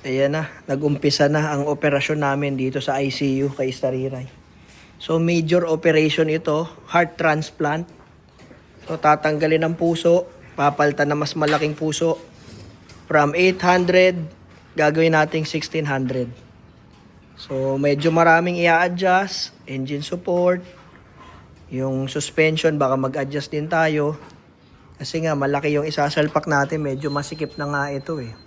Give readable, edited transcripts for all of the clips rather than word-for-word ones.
Ayan na, nag-umpisa na ang operasyon namin dito sa ICU kay Stariray. So major operation ito, heart transplant. So tatanggalin ang puso, papalitan na mas malaking puso. From 800, gagawin nating 1600. So medyo maraming i-adjust, engine support, yung suspension baka mag-adjust din tayo. Kasi nga malaki yung isasalpak natin, medyo masikip na nga ito eh.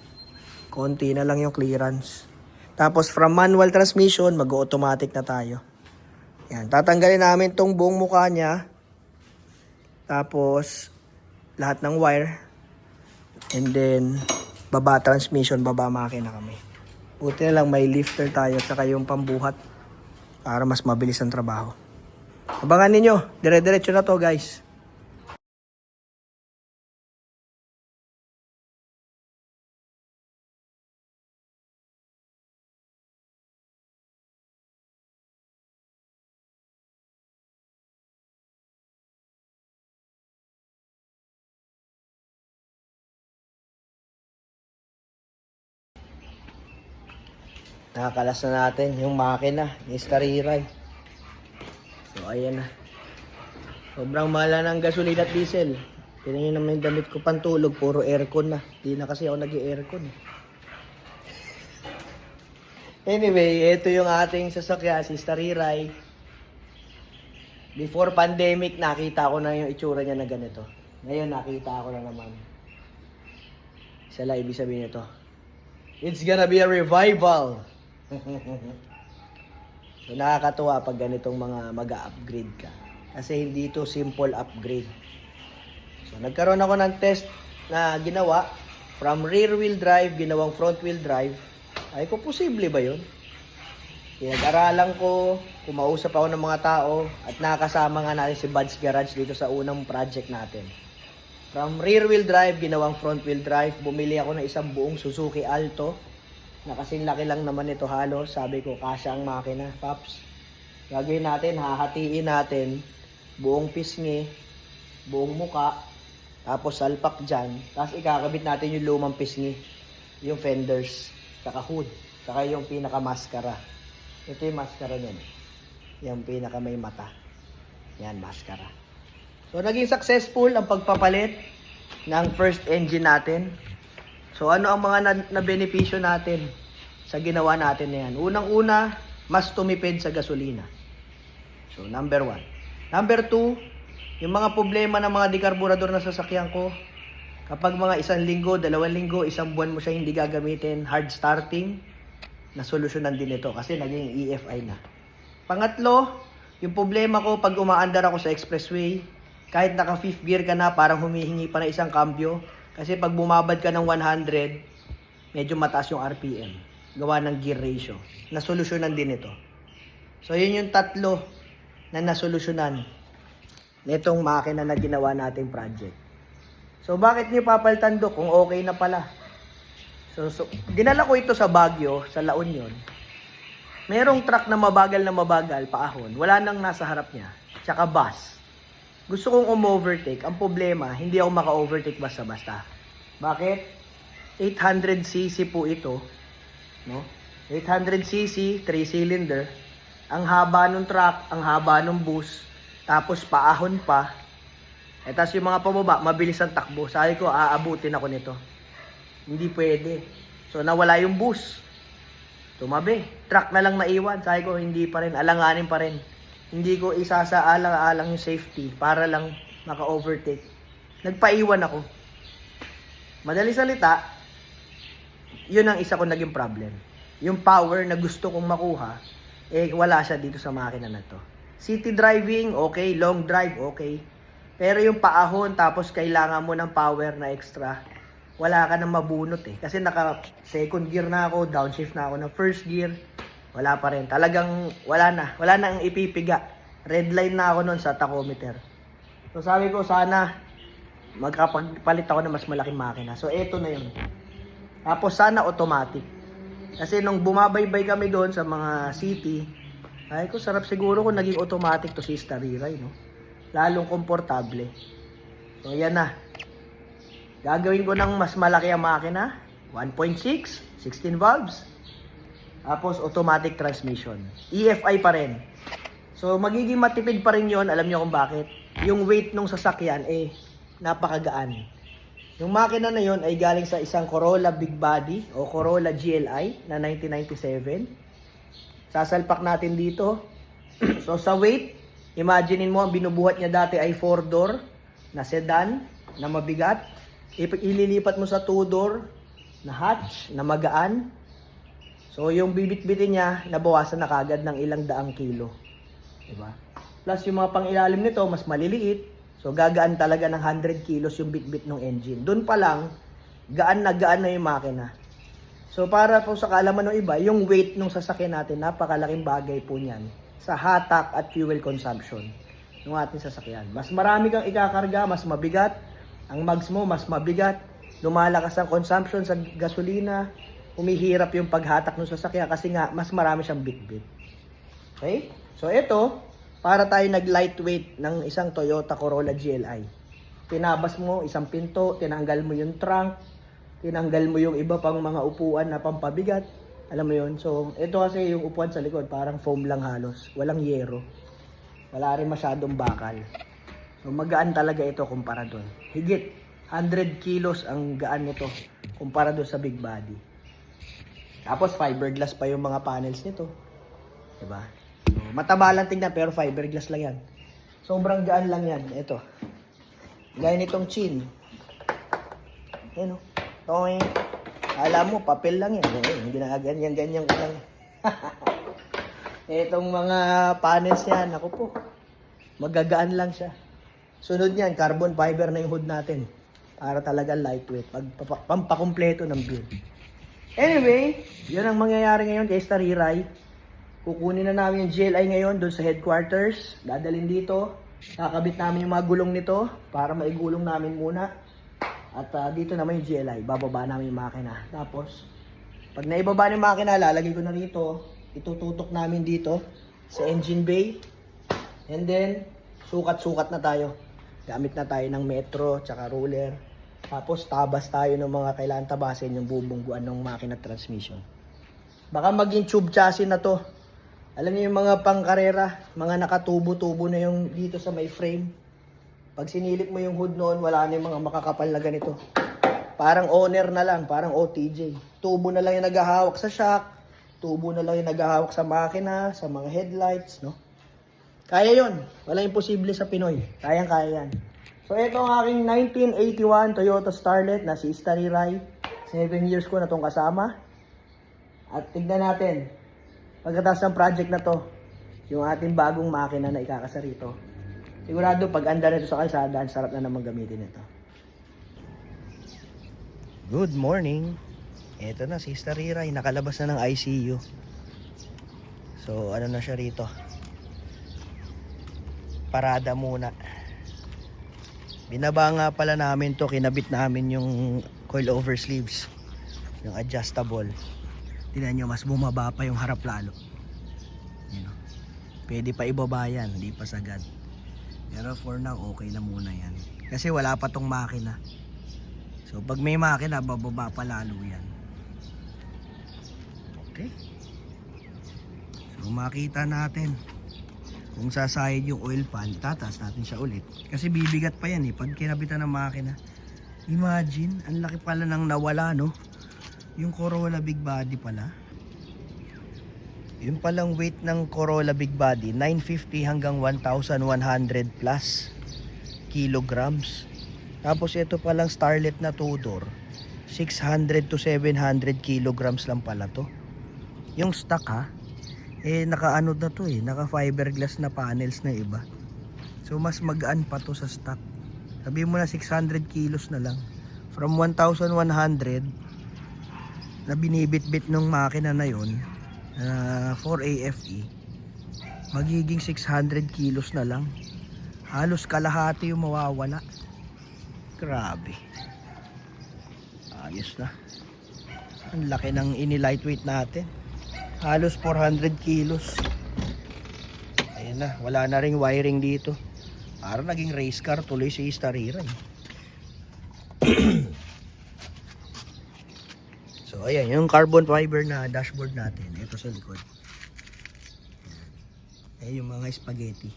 Konti na lang yung clearance. Tapos from manual transmission, mag-automatic na tayo. Yan, tatanggalin namin tong buong mukha niya. Tapos lahat ng wire. And then baba transmission, baba makina kami. Buti na lang may lifter tayo at saka yung pambuhat para mas mabilis ang trabaho. Abangan ninyo, dire-diretso na to guys. Nakakalas na natin yung makina ni Stariray. So ayan na. Sobrang mahal na ng gasolina at diesel. Tingnan nyo naman yung damit ko pantulog, puro aircon na. Di na kasi ako nag-aircon. Anyway, ito yung ating sasakyan, si Stariray. Before pandemic, nakita ko na yung itsura niya na ganito. Ngayon, nakita ko na naman. Isa lang ibig sabihin nito. It's gonna be a revival. So nakakatuwa pag ganitong mga mag-upgrade ka. Kasi hindi ito simple upgrade. So nagkaroon ako ng test na ginawa. From rear wheel drive, ginawang front wheel drive. Ay ko, posible ba yun? Pinag-aralan ko, kumausap ako ng mga tao, at nakakasama nga natin si Bud's Garage dito sa unang project natin. From rear wheel drive, ginawang front wheel drive. Bumili ako ng isang buong Suzuki Alto. Na kasing laki lang naman ito halos. Sabi ko, kasya ang makina, Paps. Gagawin natin, hahatiin natin buong pisngi, buong muka, tapos salpak dyan. Tapos ikakabit natin yung lumang pisngi, yung fenders, saka hood, saka yung pinaka-maskara. Ito yung maskara niyan. Yung pinaka may mata. Yan, maskara. So, naging successful ang pagpapalit ng first engine natin. So, ano ang mga na-benepisyo natin sa ginawa natin na yan? Unang-una, mas tumipid sa gasolina. So, number 1. Number 2, yung mga problema ng mga dekarburador na sasakyan ko, kapag mga 1 linggo, 2 linggo, 1 buwan mo siya hindi gagamitin, hard starting, nasolusyonan din ito kasi naging EFI na. Pangatlo, yung problema ko pag umaandar ako sa expressway, kahit naka 5th gear ka na, parang humihingi pa na isang cambio. Kasi pag bumabad ka ng 100, medyo mataas yung RPM. Gawa ng gear ratio. Nasolusyonan din ito. So, yun yung tatlo na nasolusyonan nitong makina na ginawa nating project. So, bakit niyo papalitan do kung okay na pala? So, dinala ko ito sa Baguio, sa La Union. Merong truck na mabagal, paahon. Wala nang nasa harap niya. Tsaka bus. Gusto kong overtake. Ang problema, hindi ako maka-overtake basta-basta. Bakit? 800cc po ito. No? 800cc, 3-cylinder. Ang haba ng truck, ang haba ng bus. Tapos paahon pa. Tapos yung mga pababa, mabilis ang takbo. Sabi ko, aabutin ako nito. Hindi pwede. So nawala yung bus. Tumabi. Truck na lang naiwan. Sabi ko, hindi pa rin. Alanganin pa rin. Hindi ko isasaalang-alang yung safety para lang maka-overtake. Nagpaiwan ako. Madali salita, yun ang isa ko naging problem. Yung power na gusto kong makuha, wala siya dito sa makina na to. City driving, okay. Long drive, okay. Pero yung paahon, tapos kailangan mo ng power na extra, wala ka nang mabunot eh. Kasi naka second gear na ako, downshift na ako ng first gear, wala pa rin. Talagang wala na ang ipipiga. Red line na ako noon sa tachometer. So sabi ko, sana magkapagpalit ako ng mas malaking makina. So eto na yun. Tapos sana automatic. Kasi nung bumabaybay kami doon sa mga city, ay ko sarap siguro kung naging automatic to si Stariray, no? Lalong komportable. So yan na. Gagawin ko ng mas malaki ang makina. 1.6, 16 valves. Tapos automatic transmission. EFI pa rin. So magiging matipid pa rin yon, alam niyo kung bakit. Yung weight ng sasakyan napakagaan. Yung makina na yon ay galing sa isang Corolla Big Body o Corolla GLI na 1997. Sasalpak natin dito. So sa weight, imaginein mo ang binubuhat niya dati ay 4-door na sedan na mabigat. Ililipat mo sa 2-door na hatch na magaan. So yung bibit-bitin niya nabawasan na kagad ng ilang daang kilo. Diba? Plus yung mga pang-ilalim nito mas maliliit. So gagaan talaga ng 100 kilos yung bit-bit ng engine. Doon pa lang gaan na yung makina. So para po sa kaalaman ng iba, yung weight ng sasakyan natin napakalaking bagay po niyan sa hatak at fuel consumption ng ating sasakyan. Mas marami kang ikakarga, mas mabigat. Ang mags mo mas mabigat. Lumalakas ang consumption sa gasolina. Humihirap yung paghatak ng sasakyan kasi nga mas marami siyang bit-bit. Okay? So ito, para tayo nag-lightweight ng isang Toyota Corolla GLI. Tinabas mo isang pinto, tinanggal mo yung trunk, tinanggal mo yung iba pang mga upuan na pampabigat. Alam mo yun? So ito kasi yung upuan sa likod, parang foam lang halos. Walang yero. Wala rin masyadong bakal. So magaan talaga ito kumpara doon. Higit 100 kilos ang gaan nito kumpara doon sa big body. Tapos fiberglass pa yung mga panels nito. Diba? So, mataba lang tingnan pero fiberglass lang yan. Sobrang gaan lang yan. Ito. Gaya nitong chin. Ayan o. Toing. Alam mo, papel lang yan. Ganyan ko lang. Itong mga panels yan. Ako po. Magagaan lang siya. Sunod niyan, carbon fiber na yung hood natin. Para talaga lightweight. Pampakumpleto ng build. Anyway, yun ang mangyayari ngayon kay Stariray. Kukunin na namin yung GLI ngayon doon sa headquarters. Dadalhin dito. Kakabit namin yung mga gulong nito para maigulong namin muna. At dito naman yung GLI. Bababa namin yung makina. Tapos, pag naibaba yung makina, lalagay ko na rito. Itututok namin dito sa engine bay. And then, sukat-sukat na tayo. Gamit na tayo ng metro, tsaka ruler. Tapos tabas tayo ng mga kailangan tabasin yung bubungguan ng makina transmission. Baka maging tube chassis na to. Alam niyo yung mga pangkarera, mga nakatubo-tubo na yung dito sa may frame. Pag sinilip mo yung hood noon, wala na yung mga makakapal na ganito. Parang owner na lang, parang OTJ. Tubo na lang yung naghahawak sa shock, tubo na lang yung naghahawak sa makina, sa mga headlights, no? Kaya yon, wala imposible sa Pinoy. Kayang-kaya yan. So ito ang aking 1981 Toyota Starlet na si Stariray. 7 years ko na itong kasama. At tignan natin, pagkatapos ng project na to, yung ating bagong makina na ikakasa rito. Sigurado pag andar nito sa kalsada, sarap na naman gamitin ito. Good morning. Ito na si Stariray, nakalabas na ng ICU. So ano na siya rito? Parada muna. Binaba nga pala namin to, kinabit namin yung coil over sleeves, yung adjustable. Tingnan nyo, mas bumaba pa yung harap lalo. You know, pwede pa ibaba yan, hindi pa sagad. Pero for now, okay na muna yan. Kasi wala pa tong makina. So pag may makina, bababa pa lalo yan. Okay. So makita natin kung sasayad yung oil pan, tataas natin siya ulit. Kasi bibigat pa yan pag kinabitan ng makina. Imagine, ang laki pala nang nawala, no? Yung Corolla Big Body pala. Yung palang weight ng Corolla Big Body, 950 hanggang 1,100 plus kilograms. Tapos ito palang Starlet na 2-door, 600 to 700 kilograms lang pala to. Yung stock naka-ano na to naka fiberglass na panels na iba. So mas magaan pa to sa stock. Sabi mo na 600 kilos na lang. From 1,100 na binibit-bit ng makina na yon, 4 AFE, magiging 600 kilos na lang. Halos kalahati yung mawawala. Grabe. Ayos na. Ang laki ng ini-lightweight natin. Halos 400 kilos. Ayun na, wala na ring wiring dito. Para naging race car tuloy si Stariray. So ayan, yung carbon fiber na dashboard natin, ito sa likod. Ayan yung mga spaghetti.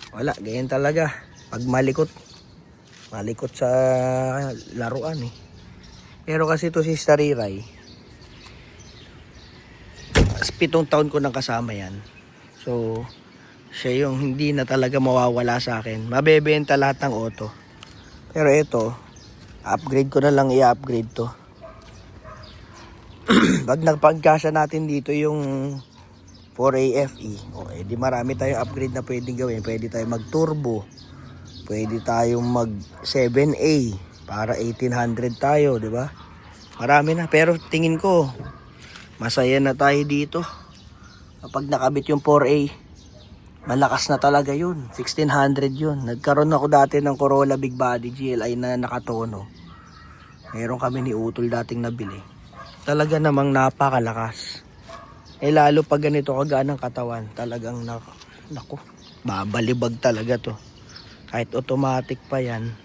Wala, ganyan talaga. Pag malikot sa laruan eh. Pero kasi ito si Stariray, 7 taon ko nang kasama yan. So, siya yung hindi na talaga mawawala sa akin. Mabebenta lahat ng auto. Pero ito, upgrade ko na lang i-upgrade to. Pag nagpagkasya natin dito yung 4AFE, okay, di marami tayong upgrade na pwedeng gawin. Pwede tayong mag-turbo, pwede tayong mag-7A para 1800 tayo, di ba? Marami na, pero tingin ko masaya na tayo dito. Kapag nakabit yung 4A, malakas na talaga yun. 1600 yun. Nagkaroon ako dati ng Corolla Big Body GLI na nakatono. Meron kami ni Utol dating nabili. Talaga namang napakalakas. Eh lalo pag ganito kagaan ng katawan, talagang naku, babalibag talaga to. Kahit automatic pa yan.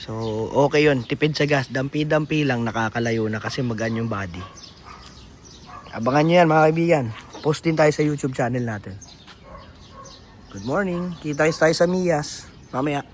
So okay yun, tipid sa gas, dampi-dampi lang, nakakalayo na kasi magaan yung body. Abangan nyo yan mga kaibigan. Post din tayo sa YouTube channel natin. Good morning, kita tayo sa Miyas mamaya.